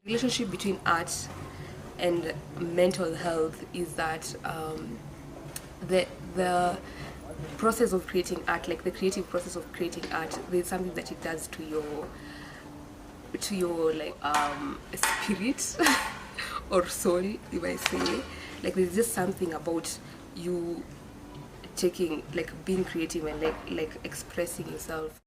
Relationship between art and mental health is that the process of creating art, like the creative process of creating art, there's something that it does to your like spirit or soul, if I say. Like there's just something about you taking, like being creative and like expressing yourself.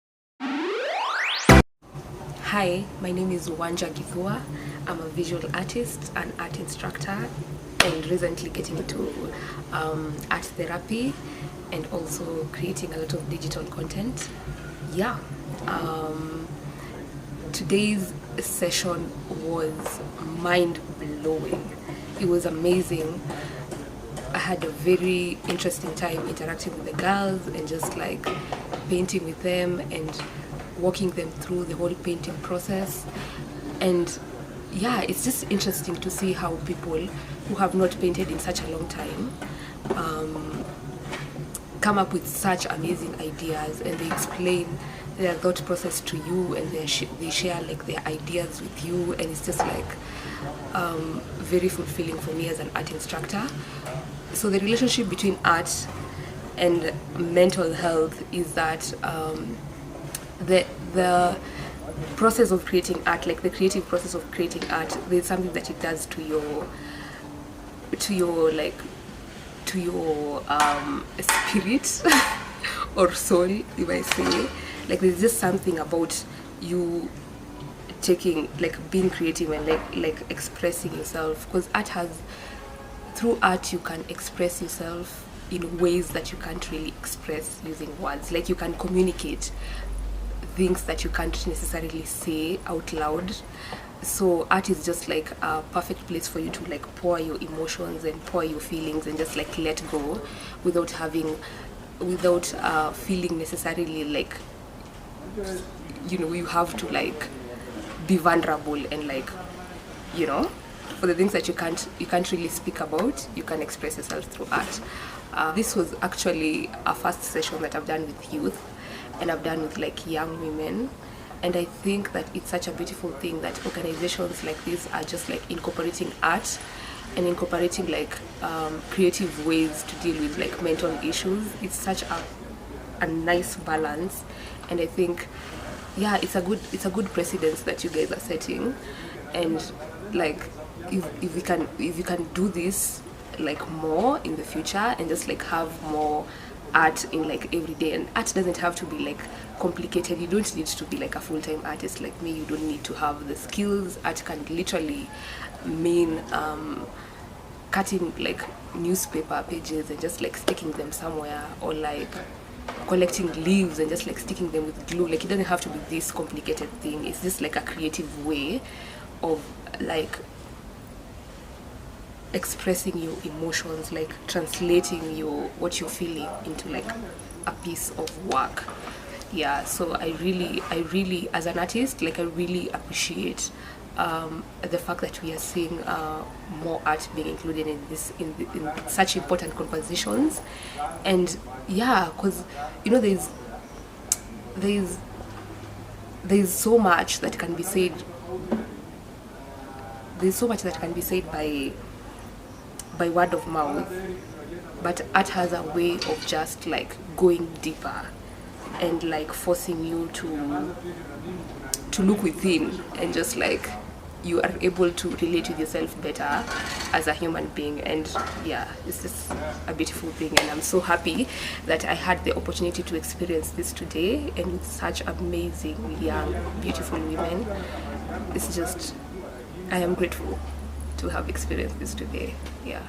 Hi, my name is Wanja Githua. I'm a visual artist, an art instructor, and recently getting into art therapy and also creating a lot of digital content. Yeah. Today's session was mind-blowing. It was amazing. I had a very interesting time interacting with the girls and just like painting with them and walking them through the whole painting process. And yeah, it's just interesting to see how people who have not painted in such a long time come up with such amazing ideas, and they explain their thought process to you, and they share like their ideas with you, and it's just like very fulfilling for me as an art instructor. So the relationship between art and mental health is that the process of creating art, like the creative process of creating art, there's something that it does to your spirit or soul, if I say. Like there's just something about you taking, like being creative and like expressing yourself, because through art you can express yourself in ways that you can't really express using words. Like you can communicate things that you can't necessarily say out loud. So art is just like a perfect place for you to like pour your emotions and pour your feelings and just like let go without feeling necessarily like, you know, you have to like be vulnerable and like, you know, for the things that you can't really speak about, you can express yourself through art. This was actually a first session that I've done with youth, and I've done with like young women, and I think that it's such a beautiful thing that organizations like this are just like incorporating art and incorporating like creative ways to deal with like mental issues. It's such a nice balance, and I think yeah, it's a good precedence that you guys are setting. And like if you can do this like more in the future and just like have more art in like every day. And art doesn't have to be like complicated. You don't need to be like a full-time artist like me. You don't need to have the skills. Art can literally mean cutting like newspaper pages and just like sticking them somewhere, or like collecting leaves and just like sticking them with glue. Like it doesn't have to be this complicated thing. It's just like a creative way of like expressing your emotions, like translating what you're feeling into like a piece of work. Yeah, so I really as an artist, like I really appreciate the fact that we are seeing more art being included in such important conversations. And yeah, because you know there's so much that can be said. There's so much that can be said by word of mouth, but art has a way of just like going deeper and like forcing you to look within, and just like you are able to relate with yourself better as a human being. And yeah, it's just a beautiful thing, and I'm so happy that I had the opportunity to experience this today and with such amazing young beautiful women. It's just, I am grateful to have experienced this today. Yeah.